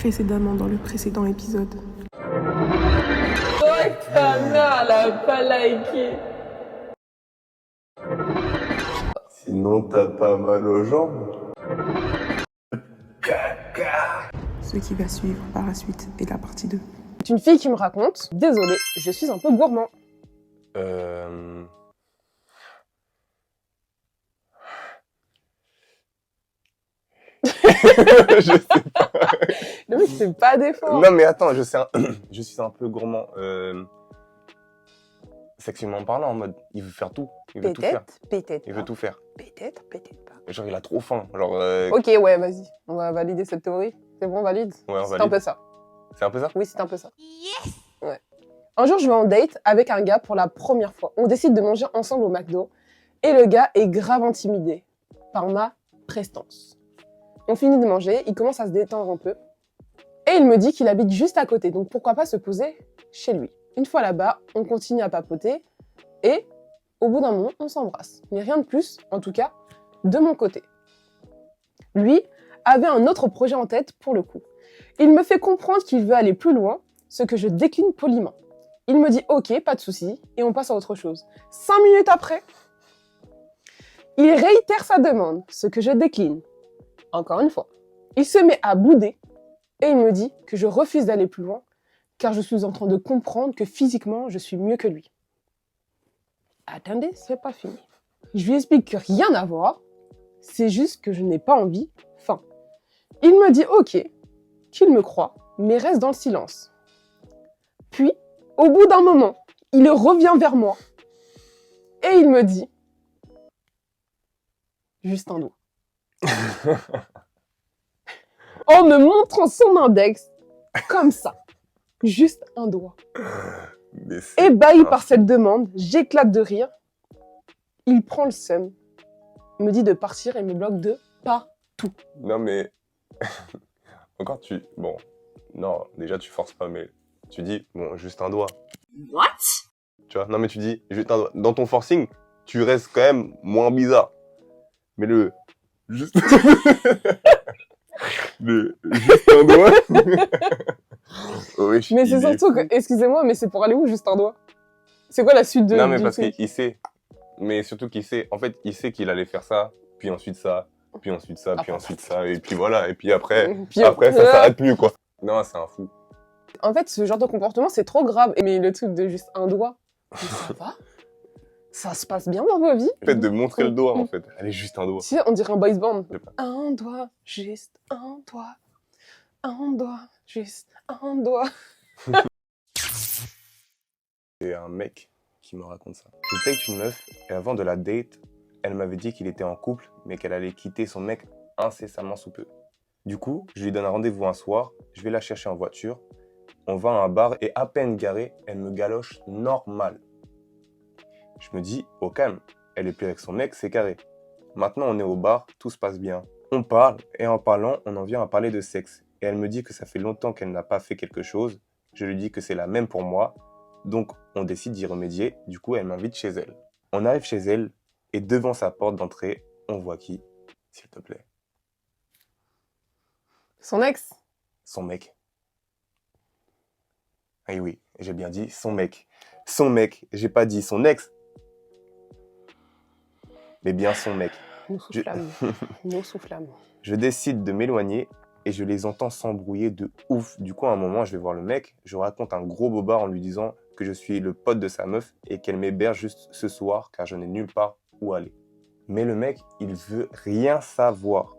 Précédemment dans le précédent épisode. Oh, ta mère, elle a pas liké. Sinon, t'as pas mal aux jambes. Ce qui va suivre par la suite est la partie 2. C'est une fille qui me raconte, désolée, je suis un peu gourmand. Je sais pas. Le mec, c'est pas d'effort. Non, mais attends, je suis un peu gourmand. Sexuellement parlant, en mode, il veut faire tout. Il veut tout faire. Peut-être Il veut tout faire. Peut-être pas. Genre, il a trop faim. Genre, Ok, ouais, vas-y. On va valider cette théorie. C'est bon, on valide? Ouais, on C'est valide. un peu ça. C'est un peu ça? Oui, c'est un peu ça. Yes! Ouais. Un jour, je vais en date avec un gars pour la première fois. On décide de manger ensemble au McDo. Et le gars est grave intimidé par ma prestance. On finit de manger, il commence à se détendre un peu. Et il me dit qu'il habite juste à côté, donc pourquoi pas se poser chez lui. Une fois là-bas, on continue à papoter. Et au bout d'un moment, on s'embrasse. Mais rien de plus, en tout cas, de mon côté. Lui avait un autre projet en tête pour le coup. Il me fait comprendre qu'il veut aller plus loin, ce que je décline poliment. Il me dit « Ok, pas de souci » et on passe à autre chose. 5 minutes après, il réitère sa demande, ce que je décline. Encore une fois. Il se met à bouder et il me dit que je refuse d'aller plus loin car je suis en train de comprendre que physiquement, je suis mieux que lui. Attendez, c'est pas fini. Je lui explique que rien à voir, c'est juste que je n'ai pas envie, fin. Il me dit ok, qu'il me croit, mais reste dans le silence. Puis, au bout d'un moment, il revient vers moi et il me dit juste un doigt. En me montrant son index, comme ça, juste un doigt. Ébahi par cette demande, j'éclate de rire. Il prend le seum, me dit de partir et me bloque de partout. Non, mais... Encore, Bon, non, déjà, tu forces pas, mais tu dis, bon, juste un doigt. What? Tu vois? Non, mais tu dis, juste un doigt. Dans ton forcing, tu restes quand même moins bizarre. Mais juste... juste un doigt... Oui, mais c'est surtout que, excusez-moi, mais c'est pour aller où juste un doigt? C'est quoi la suite de... Non, mais parce qu'il sait. Mais surtout qu'il sait. En fait, il sait qu'il allait faire ça, puis ensuite ça, puis ensuite ça, puis ensuite ça, et puis voilà. Et puis après, ça s'arrête plus, quoi. Non, c'est un fou. En fait, ce genre de comportement, c'est trop grave. Mais le truc de juste un doigt, ça va? Ça se passe bien dans vos vies? Le fait de montrer le doigt, en fait. Allez, juste un doigt. Tu sais, on dirait un boys band. Un doigt, juste un doigt. Un doigt, juste un doigt. C'est un mec qui me raconte ça. Je date une meuf, et avant de la date, elle m'avait dit qu'il était en couple, mais qu'elle allait quitter son mec incessamment sous peu. Du coup, je lui donne un rendez-vous un soir, je vais la chercher en voiture, on va à un bar, et à peine garée, elle me galoche normal. Je me dis, au calme, elle est plus avec son mec, c'est carré. Maintenant, on est au bar, tout se passe bien. On parle, et en parlant, on en vient à parler de sexe. Et elle me dit que ça fait longtemps qu'elle n'a pas fait quelque chose. Je lui dis que c'est la même pour moi. Donc, on décide d'y remédier. Du coup, elle m'invite chez elle. On arrive chez elle, et devant sa porte d'entrée, on voit qui, s'il te plaît? Son ex? Son mec. Ah oui, j'ai bien dit son mec. Son mec, j'ai pas dit son ex. Mais bien son mec. Nous soufflâmes. Nous soufflâmes. Je décide de m'éloigner et je les entends s'embrouiller de ouf. Du coup, à un moment, je vais voir le mec, je raconte un gros bobard en lui disant que je suis le pote de sa meuf et qu'elle m'héberge juste ce soir car je n'ai nulle part où aller. Mais le mec, il veut rien savoir.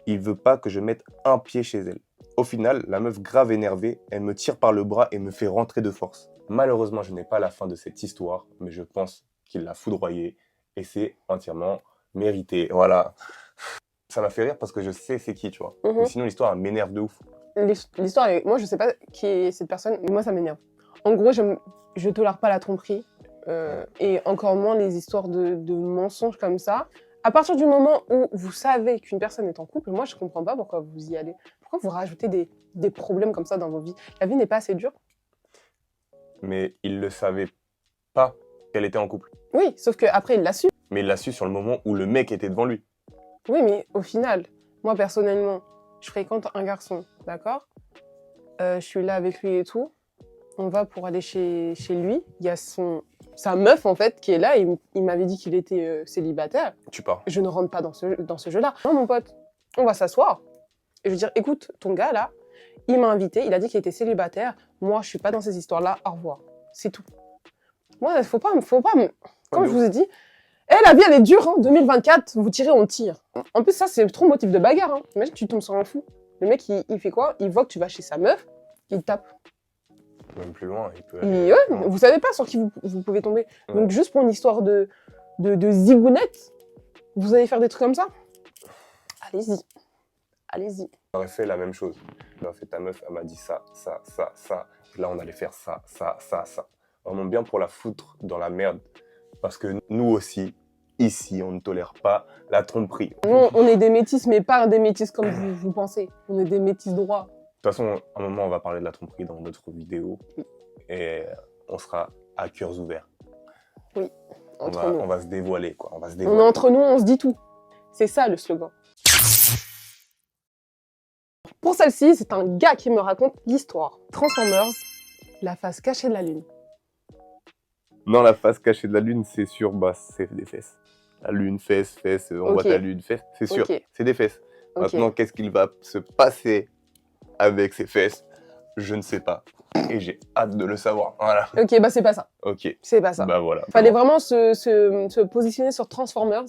Il veut pas que je mette un pied chez elle. Au final, la meuf grave énervée, elle me tire par le bras et me fait rentrer de force. Malheureusement, je n'ai pas la fin de cette histoire, mais je pense qu'il l'a foudroyée et c'est entièrement mérité. Voilà. Ça m'a fait rire parce que je sais c'est qui, tu vois. Mais sinon, l'histoire, elle m'énerve de ouf. L'histoire, moi, je sais pas qui est cette personne, mais moi, ça m'énerve. En gros, je tolère pas la tromperie et encore moins les histoires de mensonges comme ça. À partir du moment où vous savez qu'une personne est en couple, moi, je comprends pas pourquoi vous y allez. Pourquoi vous rajoutez des problèmes comme ça dans vos vies? La vie n'est pas assez dure. Mais il le savait pas qu'elle était en couple. Oui, sauf qu'après, il l'a su. Mais il l'a su sur le moment où le mec était devant lui. Oui, mais au final, moi, personnellement, je fréquente un garçon, d'accord? Je suis là avec lui et tout. On va pour aller chez lui. Il y a sa meuf, en fait, qui est là. Il m'avait dit qu'il était célibataire. Tu pars. Je ne rentre pas dans ce jeu-là. Non, mon pote, on va s'asseoir. Et je veux dire, écoute, ton gars, là, il m'a invité. Il a dit qu'il était célibataire. Moi, je suis pas dans ces histoires-là. Au revoir. C'est tout. Moi, faut pas me... Comme je vous ai dit, la vie, elle est dure, hein. 2024, vous tirez, on tire. En plus, ça, c'est trop motif de bagarre, hein. Imagine, tu tombes sur un fou. Le mec, il fait quoi? Il voit que tu vas chez sa meuf, il te tape. Même plus loin, il peut Ouais, vous savez pas sur qui vous pouvez tomber. Ouais. Donc, juste pour une histoire de zigounette, vous allez faire des trucs comme ça? Allez-y. Allez-y. J'aurais fait la même chose. J'aurais fait ta meuf, elle m'a dit ça. Là, on allait faire ça. Vraiment bien pour la foutre dans la merde. Parce que nous aussi, ici, on ne tolère pas la tromperie. Nous, on est des métis, mais pas des métis comme vous pensez. On est des métis droits. De toute façon, à un moment, on va parler de la tromperie dans notre vidéo. Et on sera à cœurs ouverts. Oui, entre nous. On va se dévoiler, quoi. On est entre nous, on se dit tout. C'est ça, le slogan. Pour celle-ci, c'est un gars qui me raconte l'histoire. Transformers, la face cachée de la lune. Non, la face cachée de la lune, c'est sûr, bah, c'est des fesses. La lune, fesses, on voit ta lune, fesses, c'est sûr, c'est des fesses. Maintenant, qu'est-ce qu'il va se passer avec ces fesses? Je ne sais pas. Et j'ai hâte de le savoir. Voilà. Ok, bah c'est pas ça. Ok. C'est pas ça. Bah voilà. Fallait vraiment se positionner sur Transformers.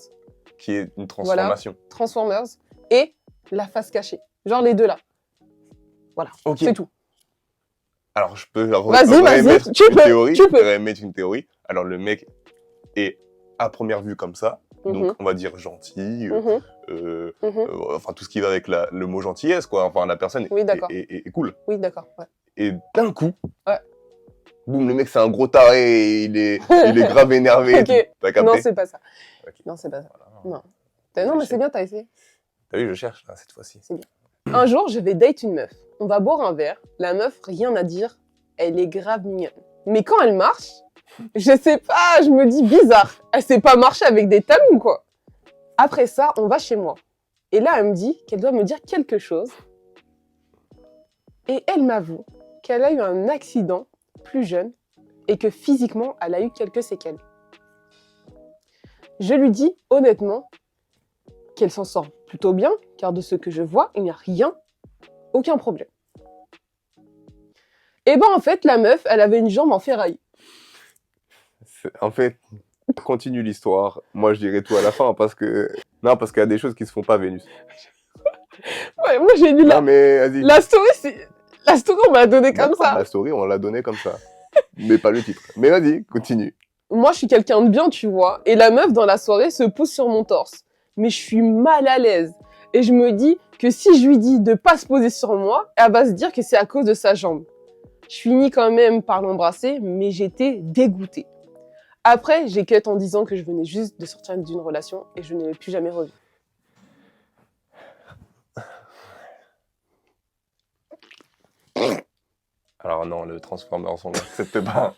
Qui est une transformation. Voilà. Transformers et la face cachée. Genre les deux là. Voilà. Okay. C'est tout. Alors je peux vas-y, tu peux mettre une théorie. Alors le mec est à première vue comme ça. Donc on va dire gentil. Enfin tout ce qui va avec le mot gentillesse quoi. Enfin la personne est cool. Oui d'accord. Ouais. Et d'un coup, boum, le mec c'est un gros taré, il est grave énervé. Okay. T'as capté? Non c'est pas ça. Okay. Non c'est pas ça. Voilà. Non mais c'est bien, t'as essayé. T'as vu, je cherche là, cette fois-ci. C'est bien. Un jour, je vais date une meuf. On va boire un verre. La meuf, rien à dire. Elle est grave mignonne. Mais quand elle marche, je sais pas, je me dis bizarre. Elle sait pas marcher avec des talons, quoi. Après ça, on va chez moi. Et là, elle me dit qu'elle doit me dire quelque chose. Et elle m'avoue qu'elle a eu un accident plus jeune et que physiquement, elle a eu quelques séquelles. Je lui dis honnêtement qu'elle s'en sort plutôt bien, car de ce que je vois, il n'y a rien, aucun problème. Et ben en fait, la meuf, elle avait une jambe en ferraille. En fait, continue l'histoire. Moi, je dirais tout à la fin, parce que... Non, parce qu'il y a des choses qui se font pas, Vénus. Ouais, moi j'ai lu non, mais vas-y. La story, on m'a la donnée comme ça. La story, on l'a donnée comme ça. Mais pas le titre. Mais vas-y, continue. Moi, je suis quelqu'un de bien, tu vois. Et la meuf, dans la soirée, se pousse sur mon torse. Mais je suis mal à l'aise. Et je me dis que si je lui dis de pas se poser sur moi, elle va se dire que c'est à cause de sa jambe. Je finis quand même par l'embrasser, mais j'étais dégoûtée. Après, j'ai cut en disant que je venais juste de sortir d'une relation et je ne l'ai plus jamais revue. Alors non, le Transformers, on n'accepte pas.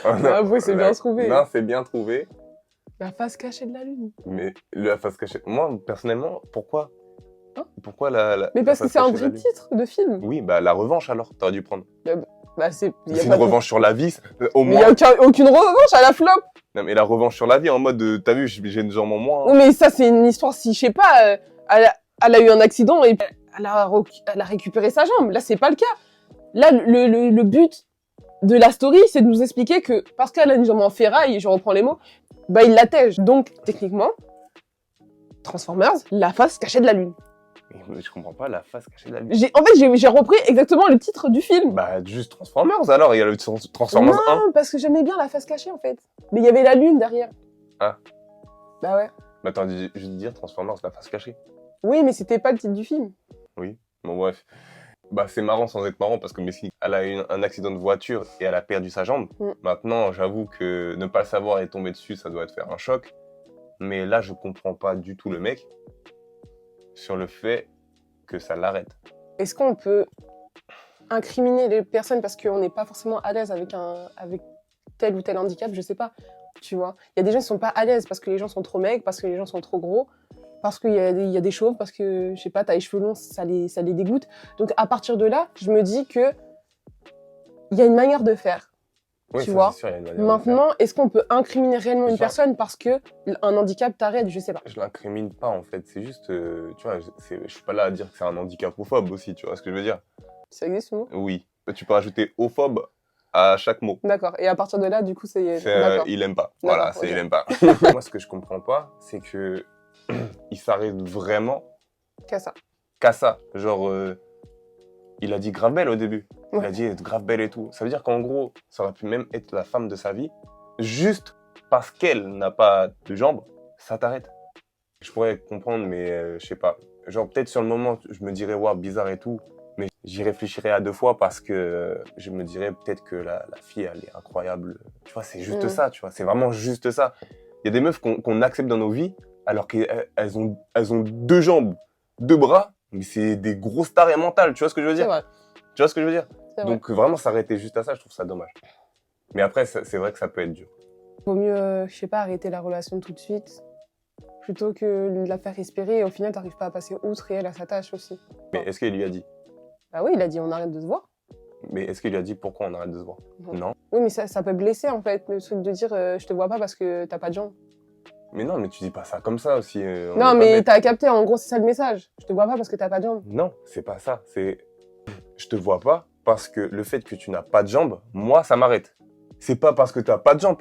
Avouez, c'est bien trouvé. Non, c'est bien trouvé. La face cachée de la lune. Mais la face cachée... Moi, personnellement, pourquoi Pourquoi Mais parce que c'est un vrai titre de film. Oui, bah la revanche alors, t'aurais dû prendre. Bah, c'est une revanche sur la vie, au moins. Mais il n'y a aucune revanche à la flop. Non, mais la revanche sur la vie, en mode, t'as vu, j'ai une jambe en moins. Mais ça, c'est une histoire, si, je sais pas, elle a eu un accident et elle a récupéré sa jambe. Là, c'est pas le cas. Là, le but de la story, c'est de nous expliquer que, parce qu'elle a une jambe en ferraille, je reprends les mots, bah, il l'attège. Donc, techniquement, Transformers, la face cachée de la lune. Mais je comprends pas la face cachée de la lune. En fait, j'ai repris exactement le titre du film. Bah, juste Transformers alors, il y a le Transformers 1. Non, parce que j'aimais bien la face cachée en fait. Mais il y avait la lune derrière. Ah. Bah ouais. Mais attends, je vais te dire Transformers, la face cachée. Oui, mais c'était pas le titre du film. Oui, bon bref. Bah, c'est marrant sans être marrant parce que Messi, elle a eu un accident de voiture et elle a perdu sa jambe. Maintenant, j'avoue que ne pas le savoir et tomber dessus, ça doit te faire un choc. Mais là, je comprends pas du tout le mec sur le fait que ça l'arrête. Est-ce qu'on peut incriminer les personnes parce qu'on n'est pas forcément à l'aise avec tel ou tel handicap? Je sais pas, tu vois. Il y a des gens qui sont pas à l'aise parce que les gens sont trop maigres, parce que les gens sont trop gros, parce qu'il y a des chauves, parce que, je sais pas, t'as les cheveux longs, ça les dégoûte. Donc, à partir de là, je me dis que il y a une manière de faire. Oui, Tu ça, vois. c'est sûr, il y a une manière de faire. Maintenant, est-ce qu'on peut incriminer réellement une Genre- personne parce que un handicap t'arrête? Je sais pas. Je l'incrimine pas en fait, c'est juste, tu vois, je suis pas là à dire que c'est un handicapophobe aussi, tu vois ce que je veux dire? Ça existe, ce mot? Oui, tu peux rajouter ophobe à chaque mot. D'accord. Et à partir de là, du coup, c'est... C'est, D'accord. il aime pas. Voilà, D'accord, c'est ok. il aime pas. Moi, ce que je comprends pas, c'est que il s'arrête vraiment Qu'à ça. qu'à ça. Genre, il a dit grave belle au début. Il Ouais. a dit être grave belle et tout. Ça veut dire qu'en gros, ça aurait pu même être la femme de sa vie. Juste parce qu'elle n'a pas de jambes, ça t'arrête. Je pourrais comprendre, mais je sais pas. Genre, peut-être sur le moment, je me dirais, waouh, bizarre et tout. Mais j'y réfléchirais à 2 fois parce que je me dirais peut-être que la fille, elle est incroyable. Tu vois, c'est juste ça, tu vois. C'est vraiment juste ça. Il y a des meufs qu'on accepte dans nos vies alors qu'elles ont 2 jambes, 2 bras, mais c'est des grosses tarées mentales. Tu vois ce que je veux C'est dire? vrai. Tu vois ce que je veux dire? C'est vrai. Donc vraiment s'arrêter juste à ça, je trouve ça dommage. Mais après, c'est vrai que ça peut être dur. Vaut mieux, je sais pas, arrêter la relation tout de suite plutôt que la faire respirer et au final, t'arrives pas à passer outre et elle, sa tâche aussi. Mais est-ce qu'il lui a dit? Bah oui, il a dit on arrête de se voir. Mais est-ce qu'il lui a dit pourquoi on arrête de se voir? Non. Oui, mais ça peut blesser en fait, le truc de dire je te vois pas parce que t'as pas de jambes. Mais non, mais tu dis pas ça comme ça aussi. On est Non, pas mais bête. t'as capté, en gros, c'est ça le message. Je te vois pas parce que t'as pas de jambes. Non, c'est pas ça. C'est je te vois pas parce que le fait que tu n'as pas de jambes, moi, ça m'arrête. C'est pas parce que t'as pas de jambes.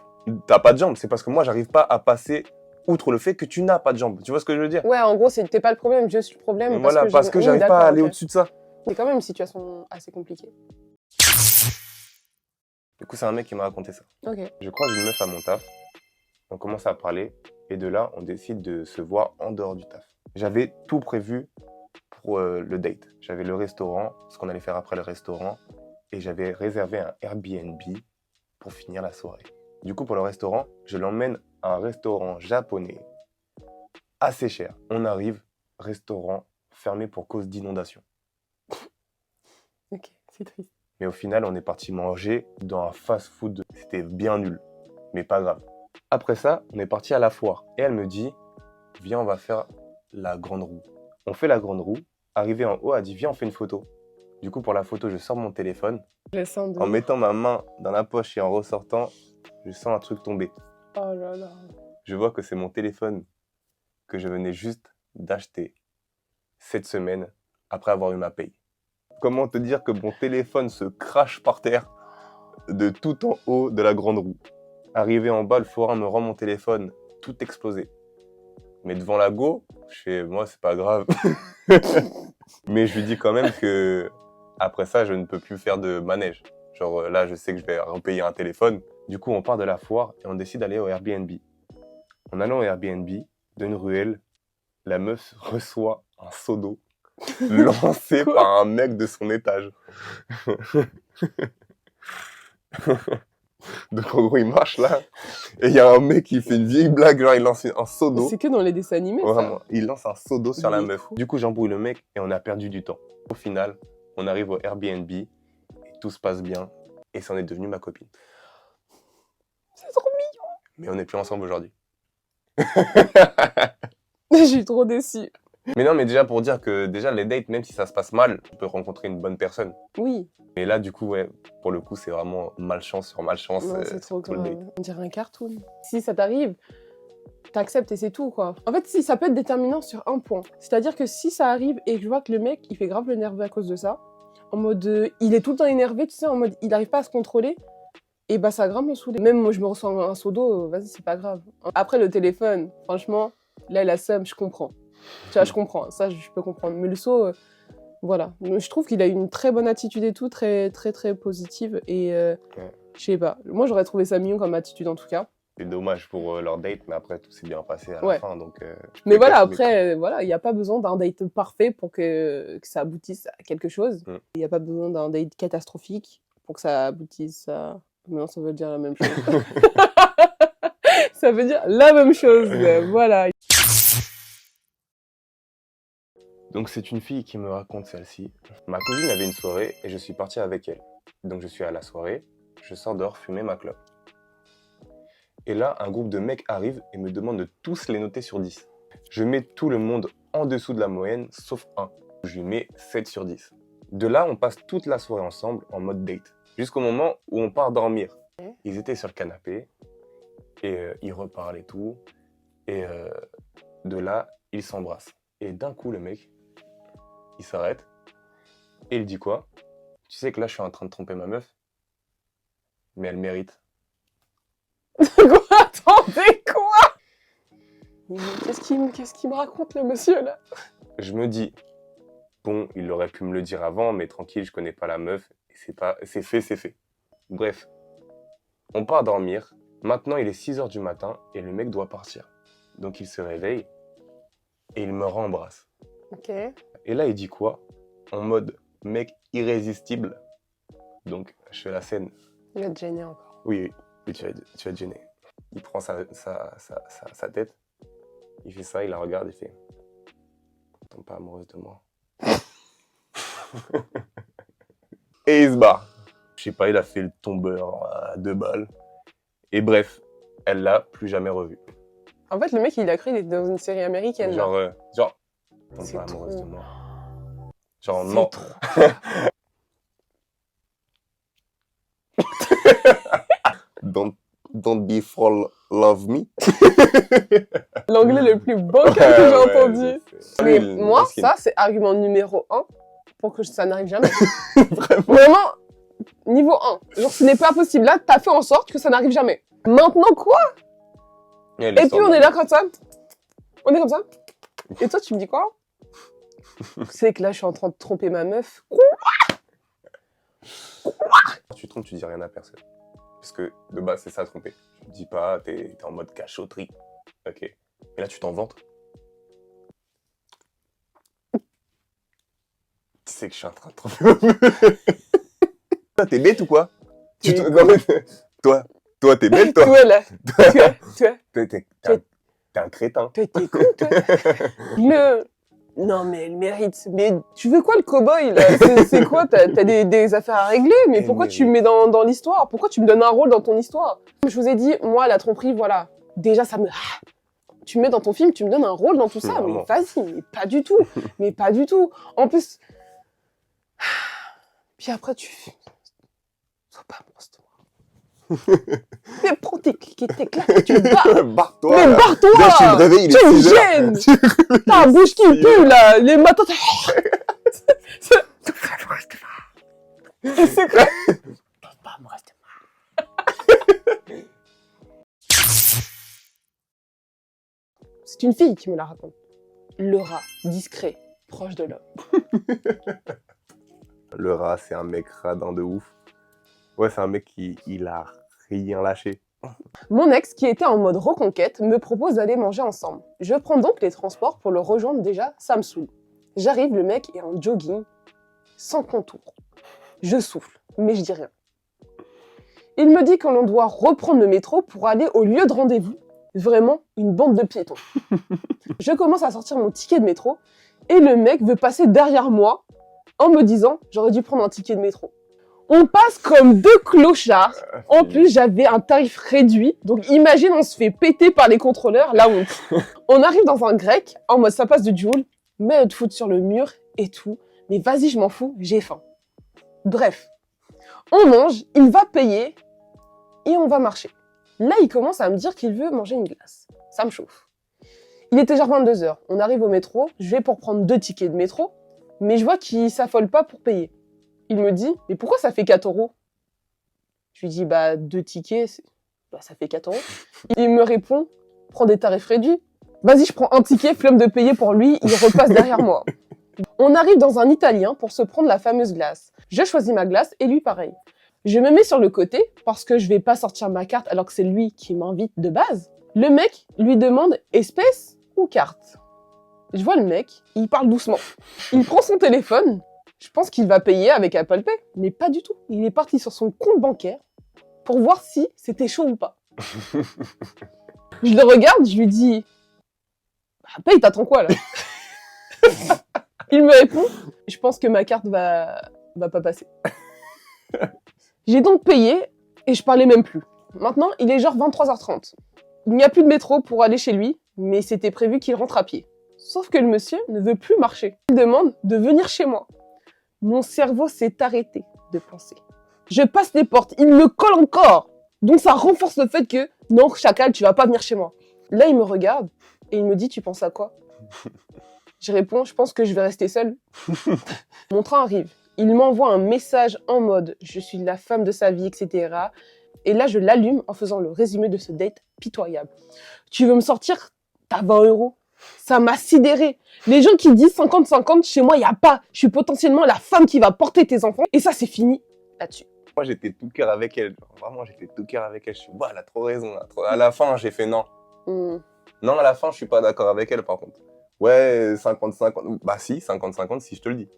T'as pas de jambes, c'est parce que moi, j'arrive pas à passer outre le fait que tu n'as pas de jambes. Tu vois ce que je veux dire? Ouais, en gros, t'es pas le problème, juste le problème. Et voilà, parce que oui, j'arrive pas d'accord, à aller ok. au-dessus de ça. C'est quand même une situation assez compliquée. Du coup, c'est un mec qui m'a raconté ça. Ok. Je croise une meuf à mon taf. On commence à parler et de là, on décide de se voir en dehors du taf. J'avais tout prévu pour le date. J'avais le restaurant, ce qu'on allait faire après le restaurant, et j'avais réservé un Airbnb pour finir la soirée. Du coup, pour le restaurant, je l'emmène à un restaurant japonais assez cher. On arrive, restaurant fermé pour cause d'inondation. Ok, c'est triste. Mais au final, on est parti manger dans un fast-food. C'était bien nul, mais pas grave. Après ça, on est parti à la foire. Et elle me dit, viens, on va faire la grande roue. On fait la grande roue. Arrivé en haut, elle dit, viens, on fait une photo. Du coup, pour la photo, je sors mon téléphone. Je le sens de... En mettant ma main dans la poche et en ressortant, je sens un truc tomber. Oh là là. Je vois que c'est mon téléphone que je venais juste d'acheter cette semaine après avoir eu ma paye. Comment te dire que mon téléphone se crache par terre de tout en haut de la grande roue. Arrivé en bas, le forain me rend mon téléphone tout explosé. Mais devant la go, je fais, moi, c'est pas grave. Mais je lui dis quand même que après ça, je ne peux plus faire de manège. Genre là, je sais que je vais repayer un téléphone. Du coup, on part de la foire et on décide d'aller au Airbnb. En allant au Airbnb, d'une ruelle, la meuf reçoit un seau d'eau lancé par un mec de son étage. Donc en gros, il marche là, et il y a un mec qui fait une vieille blague, genre il lance un seau d'eau. C'est que dans les dessins animés, Vraiment, il lance un seau d'eau sur la Il est meuf. Du coup, j'embrouille le mec et on a perdu du temps. Au final, on arrive au Airbnb et tout se passe bien. Et ça en est devenu ma copine. C'est trop mignon. Mais on n'est plus ensemble aujourd'hui. Je suis trop déçue. Mais non, mais déjà pour dire que déjà les dates, même si ça se passe mal, tu peux rencontrer une bonne personne. Oui. Mais là, du coup, ouais, pour le coup, c'est vraiment malchance sur malchance. Non, c'est trop pour le date. On dirait un cartoon. Si ça t'arrive, t'acceptes et c'est tout, quoi. En fait, si, ça peut être déterminant sur un point. C'est-à-dire que si ça arrive et que je vois que le mec, il fait grave le nerveux à cause de ça, en mode, il est tout le temps énervé, tu sais, en mode, il n'arrive pas à se contrôler, et bah ça a grave me saouler. Même moi, je me ressens un seau d'eau, vas-y, c'est pas grave. Après, le téléphone, franchement, là, la somme, je comprends. Tu vois, je comprends, ça, je peux comprendre. Mais le seau, voilà. Je trouve qu'il a une très bonne attitude et tout, très, très, très positive, et je sais pas. Moi, j'aurais trouvé ça mignon comme attitude, en tout cas. C'est dommage pour leur date, mais après, tout s'est bien passé à Ouais. la fin. Donc, Mais voilà, après, voilà, il n'y a pas besoin d'un date parfait pour que ça aboutisse à quelque chose. Mm. Il n'y a pas besoin d'un date catastrophique pour que ça aboutisse à... Non, ça veut dire la même chose. Ça veut dire la même chose, voilà. Donc c'est une fille qui me raconte celle-ci. Ma cousine avait une soirée et je suis parti avec elle. Donc je suis à la soirée, je sors dehors fumer ma clope. Et là, un groupe de mecs arrive et me demande de tous les noter sur 10. Je mets tout le monde en dessous de la moyenne, sauf un. Je lui mets 7 sur 10. De là, on passe toute la soirée ensemble en mode date. Jusqu'au moment où on part dormir. Ils étaient sur le canapé et ils reparlent et tout. Et de là, ils s'embrassent. Et d'un coup, le mec, il s'arrête et il dit quoi? Tu sais que là, je suis en train de tromper ma meuf, mais elle mérite. Quoi? Attendez, quoi? Mais qu'est-ce qu'il me raconte, le monsieur, là? Je me dis, bon, il aurait pu me le dire avant, mais tranquille, je connais pas la meuf. C'est fait, c'est fait. Bref, on part dormir. Maintenant, il est 6h du matin et le mec doit partir. Donc, il se réveille et il me rembrasse. Ok. Et là, il dit quoi? En mode mec irrésistible. Donc, je fais la scène. Il va te gêner encore. Oui, tu vas te gêner. Il prend sa tête, il fait ça, il la regarde, il fait « T'es pas amoureuse de moi ?» Et il se barre. Je sais pas, il a fait le tombeur à 2 balles. Et bref, elle l'a plus jamais revu. En fait, le mec, il a cru qu'il était dans une série américaine. Genre, t'es C'est pas amoureuse trop. de moi. Genre, C'est non. trop. Don't be for love me. L'anglais le plus bancal que j'ai entendu. Mais Oui, moi, mesquine. ça, c'est argument numéro 1 pour que ça n'arrive jamais. Vraiment, niveau 1. Genre, ce n'est pas possible. Là, t'as fait en sorte que ça n'arrive jamais. Maintenant, quoi? Et puis, on est là comme ça. On est comme ça. Et toi, tu me dis quoi? C'est que là, je suis en train de tromper ma meuf. Quand tu trompes, tu dis rien à personne. Parce que de base, c'est ça, tromper. Tu dis pas, t'es en mode cachotterie. Ok. Et là, tu t'en vantes. Tu sais que je suis en train de tromper ma meuf. Toi, t'es bête ou quoi? Non, mais toi, t'es bête, toi. Toi, là. Toi, T'es un crétin. t'es con, toi. Non, mais elle mérite. Mais tu veux quoi, le cow-boy, là? C'est quoi? T'as des affaires à régler? Mais Elle pourquoi mérite. tu me mets dans l'histoire? Pourquoi tu me donnes un rôle dans ton histoire? Comme je vous ai dit, moi, la tromperie, voilà. Déjà, ça me... Tu me mets dans ton film, tu me donnes un rôle dans tout ça. Vraiment. Mais vas-y, mais pas du tout. Mais pas du tout. En plus... Puis après, tu... Sois pas monstre. Mais prends tes clics et tes claques, tu me barres. Barre-toi. Mais là. barre-toi! Là, je suis réveillé, il est Tu me 6 heures. gênes! T'as la bouche qui pue, là! Les matins, c'est quoi? C'est une fille qui me la raconte. Le rat, discret, proche de l'homme. Le rat, c'est un mec radin de ouf. Ouais, c'est un mec il a rien lâché. Mon ex, qui était en mode reconquête, me propose d'aller manger ensemble. Je prends donc les transports pour le rejoindre déjà, ça me saoule. J'arrive, le mec est en jogging, sans contour. Je souffle, mais je dis rien. Il me dit que l'on doit reprendre le métro pour aller au lieu de rendez-vous. Vraiment, une bande de piétons. Je commence à sortir mon ticket de métro et le mec veut passer derrière moi en me disant « j'aurais dû prendre un ticket de métro ». On passe comme deux clochards. En plus, j'avais un tarif réduit. Donc imagine, on se fait péter par les contrôleurs, la honte. On arrive dans un grec, en mode ça passe du Joule, met le foot sur le mur et tout. Mais vas-y, je m'en fous, j'ai faim. Bref, on mange, il va payer et on va marcher. Là, il commence à me dire qu'il veut manger une glace. Ça me chauffe. Il était genre 22h. On arrive au métro, je vais pour prendre 2 tickets de métro, mais je vois qu'il s'affole pas pour payer. Il me dit, mais pourquoi ça fait 4 €? Je lui dis, bah 2 tickets, ça fait 4 €. Il me répond, prends des tarifs réduits. Vas-y, je prends un ticket, flemme de payer pour lui, il repasse derrière moi. On arrive dans un italien pour se prendre la fameuse glace. Je choisis ma glace et lui pareil. Je me mets sur le côté parce que je vais pas sortir ma carte alors que c'est lui qui m'invite de base. Le mec lui demande espèce ou carte. Je vois le mec, il parle doucement. Il prend son téléphone. Je pense qu'il va payer avec Apple Pay, mais pas du tout. Il est parti sur son compte bancaire pour voir si c'était chaud ou pas. Je le regarde, je lui dis bah, « paye, t'attends quoi là ?» Il me répond « je pense que ma carte va pas passer. » J'ai donc payé et je parlais même plus. Maintenant, il est genre 23h30. Il n'y a plus de métro pour aller chez lui. mais c'était prévu qu'il rentre à pied. Sauf que le monsieur ne veut plus marcher. Il demande de venir chez moi. Mon cerveau s'est arrêté de penser. Je passe les portes, il me colle encore. Donc ça renforce le fait que non, chacal, tu vas pas venir chez moi. Là, il me regarde et il me dit, tu penses à quoi? Je réponds, je pense que je vais rester seule. Mon train arrive. Il m'envoie un message en mode, je suis la femme de sa vie, etc. Et là, je l'allume en faisant le résumé de ce date pitoyable. Tu veux me sortir? T'as 20 euros. Ça m'a sidéré. Les gens qui disent 50-50, chez moi, il n'y a pas. Je suis potentiellement la femme qui va porter tes enfants. Et ça, c'est fini là-dessus. Moi, j'étais tout cœur avec elle. Genre, vraiment, j'étais tout cœur avec elle. Je suis, bah, elle a trop raison. À la fin, j'ai fait non. Non, à la fin, je suis pas d'accord avec elle, par contre. Ouais, 50-50. Bah si, 50-50 si je te le dis.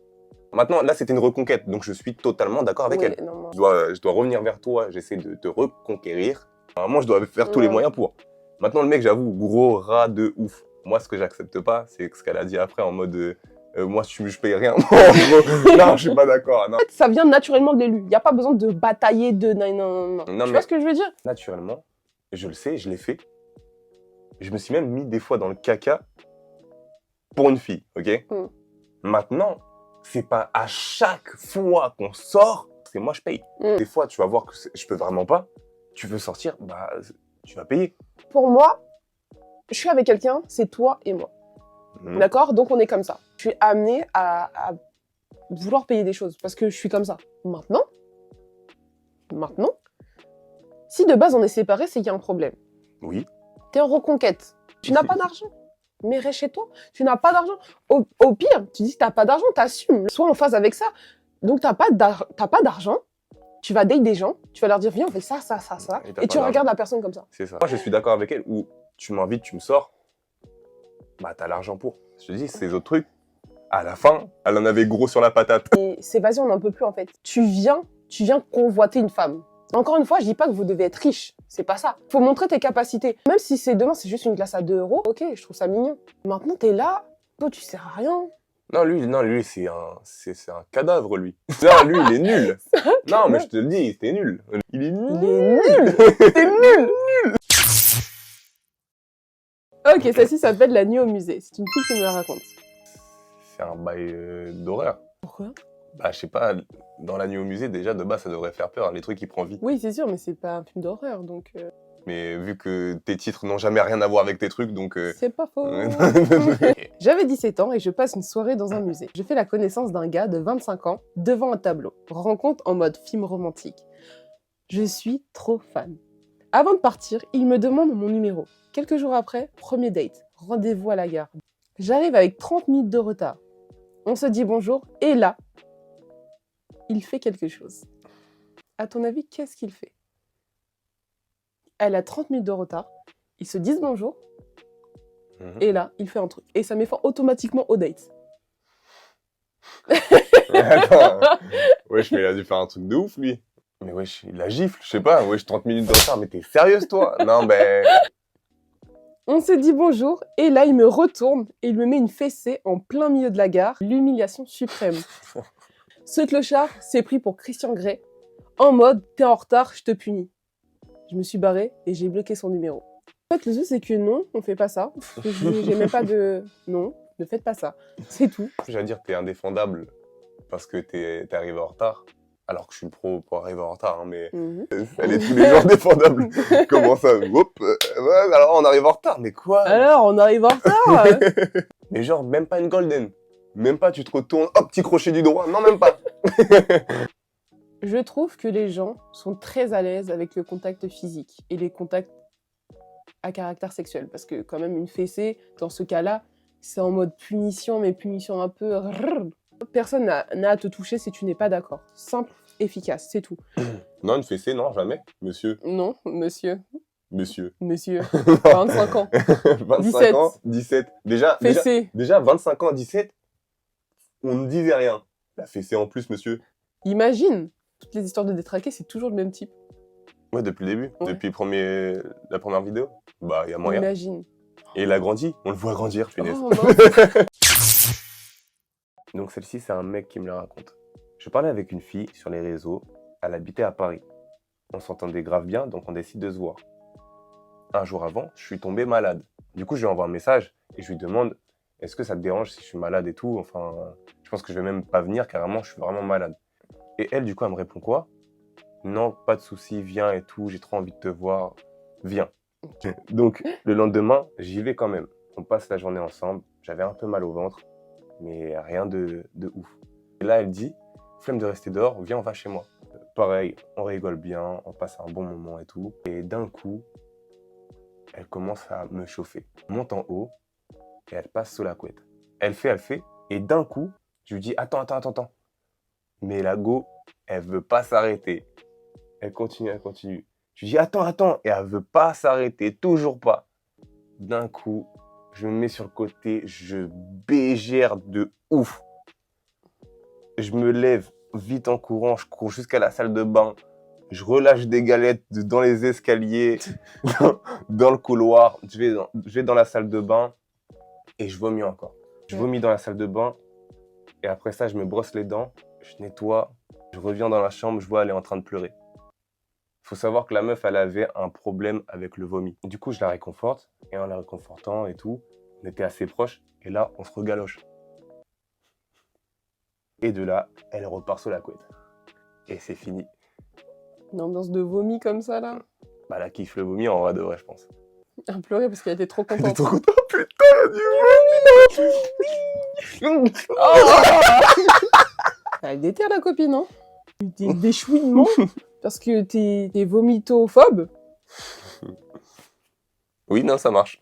Maintenant, là, c'était une reconquête. Donc, je suis totalement d'accord avec elle. Non. Je dois revenir vers toi. J'essaie de te reconquérir. Normalement, je dois faire tous les moyens pour. Maintenant, le mec, j'avoue, gros rat de ouf. Moi, ce que j'accepte pas, c'est ce qu'elle a dit après en mode moi, je paye rien. Non, je suis pas d'accord. Non. En fait, ça vient naturellement de l'élu. Il n'y a pas besoin de batailler de... Non. Tu vois ce que je veux dire? Naturellement, je le sais, je l'ai fait. Je me suis même mis des fois dans le caca pour une fille, ok? Maintenant, c'est pas à chaque fois qu'on sort, c'est moi je paye. Des fois, tu vas voir que je peux vraiment pas. Tu veux sortir, bah, tu vas payer. Pour moi, je suis avec quelqu'un, c'est toi et moi. D'accord? Donc on est comme ça. Je suis amenée à vouloir payer des choses parce que je suis comme ça. Maintenant, si de base on est séparés, c'est qu'il y a un problème. Oui. T'es en reconquête. Tu n'as pas d'argent. Mais reste chez toi. Tu n'as pas d'argent. Au pire, tu dis que t'as pas d'argent, t'assumes. Sois en phase avec ça. Donc t'as pas d'argent. Tu vas date des gens. Tu vas leur dire, viens, on fait ça. Et tu regardes la personne comme ça. C'est ça. Moi, je suis d'accord avec elle. Ou tu m'invites, tu me sors. Bah, t'as l'argent pour. Je te dis, ces autres trucs, à la fin, elle en avait gros sur la patate. Et c'est vas-y, on n'en peut plus, en fait. Tu viens convoiter une femme. Encore une fois, je dis pas que vous devez être riche. C'est pas ça. Faut montrer tes capacités. Même si demain, c'est juste une glace à 2 euros. Ok, je trouve ça mignon. Maintenant, t'es là. Toi, tu sers à rien. Non, lui, c'est un cadavre, lui. Non, lui, il est nul. Non, mais je te le dis, t'es nul. Il est nul. T'es nul. Ok, celle-ci s'appelle La nuit au musée. C'est une fille qui me la raconte. C'est un bail d'horreur. Pourquoi? Bah, je sais pas, dans La nuit au musée, déjà, de base, ça devrait faire peur, les trucs qui prennent vie. Oui, c'est sûr, mais c'est pas un film d'horreur, donc... Mais vu que tes titres n'ont jamais rien à voir avec tes trucs, donc... C'est pas faux. J'avais 17 ans et je passe une soirée dans un musée. Je fais la connaissance d'un gars de 25 ans devant un tableau. Rencontre en mode film romantique. Je suis trop fan. Avant de partir, il me demande mon numéro. Quelques jours après, premier date. Rendez-vous à la gare. J'arrive avec 30 minutes de retard. On se dit bonjour et là, il fait quelque chose. À ton avis, qu'est-ce qu'il fait? Elle a 30 minutes de retard. Ils se disent bonjour. Et là, il fait un truc. Et ça met fin automatiquement au date. Attends, wesh, mais il a dû faire un truc de ouf, lui. Mais wesh, il la gifle, je sais pas. Wesh, 30 minutes de retard, mais t'es sérieuse, toi? Non, ben... On se dit bonjour, et là, il me retourne et il me met une fessée en plein milieu de la gare. L'humiliation suprême. Ce clochard s'est pris pour Christian Grey, en mode « t'es en retard, je te punis ». Je me suis barrée et j'ai bloqué son numéro. En fait, le truc, c'est que non, on fait pas ça. J'ai même pas de... Non, ne faites pas ça. C'est tout. J'allais dire t'es indéfendable parce que t'es arrivé en retard. Alors que je suis pro pour arriver en retard, hein, mais elle est tous les jours défendable. Comment ça? Hop, ouais, alors on arrive en retard, mais quoi? Alors, on arrive en retard. Mais genre, même pas une golden. Même pas, tu te retournes, hop, petit crochet du droit. Non, même pas. Je trouve que les gens sont très à l'aise avec le contact physique et les contacts à caractère sexuel. Parce que quand même, une fessée, dans ce cas-là, c'est en mode punition, mais punition un peu... Personne n'a à te toucher si tu n'es pas d'accord. Simple, efficace, c'est tout. Non, une fessée, non, jamais. Monsieur. Non, monsieur. Monsieur. 25 ans. 25 17. ans, 17. Déjà, 25 ans, 17, on ne disait rien. La fessée en plus, monsieur. Imagine, toutes les histoires de détraqués, c'est toujours le même type. Ouais, depuis le début. Ouais. Depuis la première vidéo. Bah, il y a moyen. Imagine. Et il a grandi. On le voit grandir, punaise. Oh, mince. Donc celle-ci, c'est un mec qui me la raconte. Je parlais avec une fille sur les réseaux. Elle habitait à Paris. On s'entendait grave bien, donc on décide de se voir. Un jour avant, je suis tombé malade. Du coup, je lui envoie un message et je lui demande est-ce que ça te dérange si je suis malade et tout? Enfin, je pense que je vais même pas venir, carrément, je suis vraiment malade. Et elle, du coup, elle me répond quoi? Non, pas de souci, viens et tout, j'ai trop envie de te voir, viens. Donc, le lendemain, j'y vais quand même. On passe la journée ensemble, j'avais un peu mal au ventre, mais rien de ouf. Et là, elle dit, flemme de rester dehors, viens, on va chez moi. Pareil, on rigole bien, on passe un bon moment et tout. Et d'un coup, elle commence à me chauffer. On monte en haut et elle passe sous la couette. Elle fait, et d'un coup, je lui dis, attends. Mais la go, elle veut pas s'arrêter. Elle continue. Je lui dis, attends, et elle veut pas s'arrêter, toujours pas. D'un coup, je me mets sur le côté, je bégère de ouf. Je me lève vite en courant, je cours jusqu'à la salle de bain, je relâche des galettes dans les escaliers, dans le couloir, je vais dans la salle de bain et je vomis encore. Je vomis dans la salle de bain et après ça, je me brosse les dents, je nettoie, je reviens dans la chambre, je vois elle est en train de pleurer. Il faut savoir que la meuf, elle avait un problème avec le vomi. Du coup, je la réconforte et en la réconfortant et tout, on était assez proches et là, on se regaloche. Et de là, elle repart sous la couette. Et c'est fini. Une ambiance de vomi comme ça, là. Bah, la kiffe le vomi en vrai de vrai, je pense. Elle pleurait parce qu'elle était trop Elle contente. était trop contente. Oh, putain, du vomi. Elle déterre la copine, hein. Des chouinements parce que t'es vomitophobe. Oui, non, ça marche.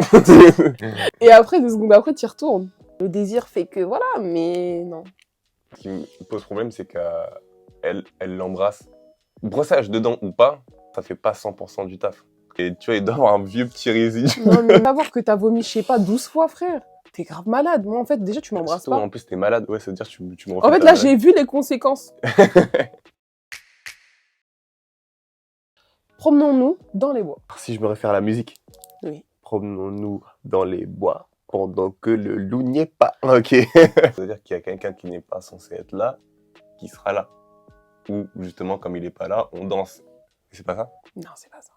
Et après, 2 secondes après, t'y retournes. Le désir fait que voilà, mais non. Ce qui me pose problème, c'est qu'elle l'embrasse. Brossage dedans ou pas, ça fait pas 100% du taf. Et tu vois, il doit avoir un vieux petit résidu. Non, mais savoir que t'as vomi, je sais pas, 12 fois, frère. T'es grave malade. Moi, en fait, déjà, tu m'embrasses Surtout, pas. en plus, t'es malade. Ouais, ça veut dire que tu me refais En fait, ta là, maladie. j'ai vu les conséquences. Promenons-nous dans les bois. Si je me réfère à la musique. Oui. Promenons-nous dans les bois pendant que le loup n'y est pas. Ok. Ça veut dire qu'il y a quelqu'un qui n'est pas censé être là, qui sera là. Ou justement, comme il n'est pas là, on danse. C'est pas ça? Non, c'est pas ça.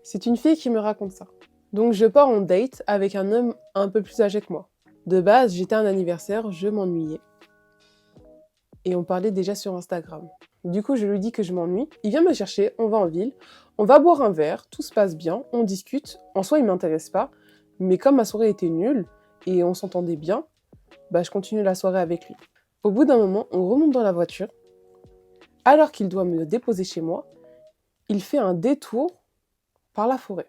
C'est une fille qui me raconte ça. Donc, je pars en date avec un homme un peu plus âgé que moi. De base, j'étais à un anniversaire, je m'ennuyais. Et on parlait déjà sur Instagram. Du coup, je lui dis que je m'ennuie. Il vient me chercher, on va en ville, on va boire un verre, tout se passe bien, on discute. En soi, il m'intéresse pas, mais comme ma soirée était nulle et on s'entendait bien, bah, je continue la soirée avec lui. Au bout d'un moment, on remonte dans la voiture. Alors qu'il doit me déposer chez moi, il fait un détour par la forêt.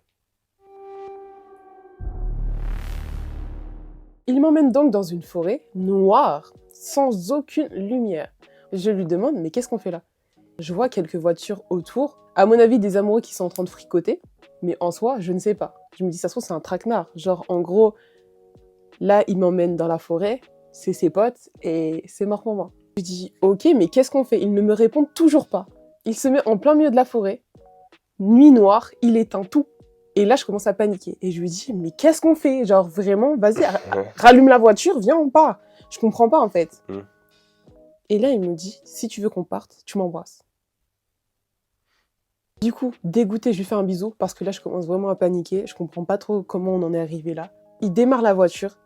Il m'emmène donc dans une forêt noire, sans aucune lumière. Je lui demande, mais qu'est-ce qu'on fait là? Je vois quelques voitures autour, à mon avis des amoureux qui sont en train de fricoter, mais en soi, je ne sais pas. Je me dis, ça se trouve, c'est un traquenard. Genre, en gros, là, il m'emmène dans la forêt, c'est ses potes, et c'est mort pour moi. Je dis, ok, mais qu'est-ce qu'on fait? Il ne me répond toujours pas. Il se met en plein milieu de la forêt, nuit noire, il éteint tout. Et là, je commence à paniquer. Et je lui dis, mais qu'est-ce qu'on fait? Genre, vraiment, vas-y, rallume la voiture, viens, on part. Je comprends pas, en fait. Et là, il me dit, si tu veux qu'on parte, tu m'embrasses. Du coup, dégoûté, je lui fais un bisou, parce que là, je commence vraiment à paniquer. Je comprends pas trop comment on en est arrivé là. Il démarre la voiture,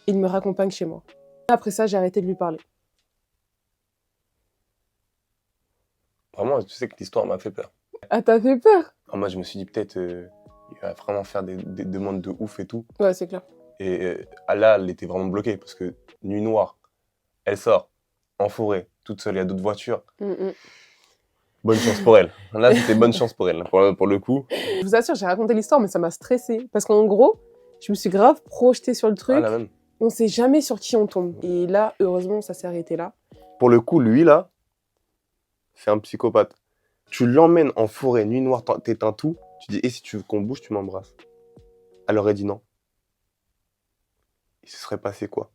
il me raccompagne chez moi. Après ça, j'ai arrêté de lui parler. Vraiment, tu sais que l'histoire m'a fait peur. Ah, t'as fait peur? Moi, je me suis dit peut-être il va vraiment faire des demandes de ouf et tout. Ouais, c'est clair. Et là, elle était vraiment bloquée parce que nuit noire, elle sort en forêt, toute seule, il y a d'autres voitures. Bonne chance pour elle. Là, c'était bonne chance pour elle, pour le coup. Je vous assure, j'ai raconté l'histoire, mais ça m'a stressée. Parce qu'en gros, je me suis grave projetée sur le truc. Ah, la même. On sait jamais sur qui on tombe. Et là, heureusement, ça s'est arrêté là. Pour le coup, lui, là, c'est un psychopathe. Tu l'emmènes en forêt, nuit noire, t'éteins tout. Tu dis, et si tu veux qu'on bouge, tu m'embrasses. Elle aurait dit non. Il se serait passé quoi?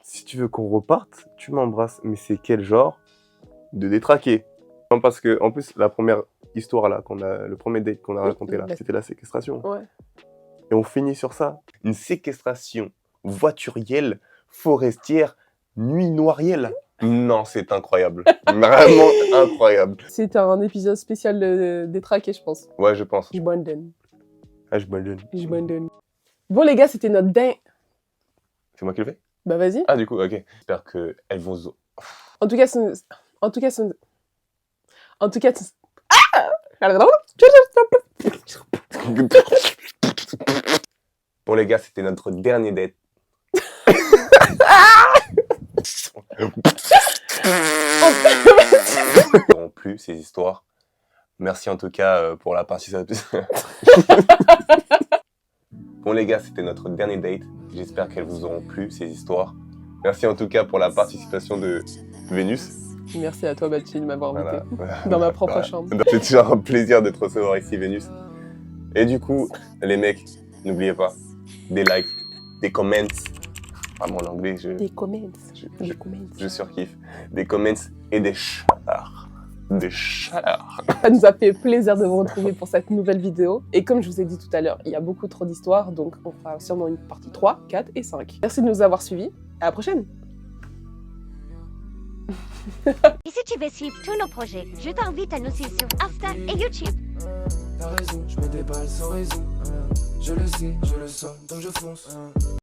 Si tu veux qu'on reparte, tu m'embrasses. Mais c'est quel genre de détraqué? Non, parce que, en plus, la première histoire là, le premier date qu'on a raconté là, c'était la séquestration. Ouais. Et on finit sur ça. Une séquestration voiturielle, forestière, nuit noirielle. Non, c'est incroyable. Vraiment incroyable. C'était un épisode spécial détraqué, je pense. Ouais, je pense. Je abandonne. Ah, je me donne. Je abandonne. Bon les gars, c'était notre dingue. C'est moi qui le fais? Bah vas-y. Ah, du coup, ok. J'espère qu'elles vont... En tout cas, Bon, les gars, c'était notre dernier date. Non plus ces histoires. Merci en tout cas pour la participation. Bon les gars, c'était notre dernier date. J'espère qu'elles vous auront plu ces histoires. Merci en tout cas pour la participation de Vénus. Merci à toi Baptiste de m'avoir invité Voilà. dans ma propre chambre. C'est toujours un plaisir de te recevoir ici Vénus. Et du coup, les mecs, n'oubliez pas, des likes, des comments. Ah mon anglais, Des comments. je surkiffe. Des comments et des chaleurs. Des chaleurs. Ça nous a fait plaisir de vous retrouver pour cette nouvelle vidéo. Et comme je vous ai dit tout à l'heure, il y a beaucoup trop d'histoires, donc on fera sûrement une partie 3, 4 et 5. Merci de nous avoir suivis. À la prochaine. Et si tu veux suivre tous nos projets, je t'invite à nous suivre sur Insta et YouTube. T'as raison, je mets des balles sans raison. Je le sais, je le sens, donc je fonce.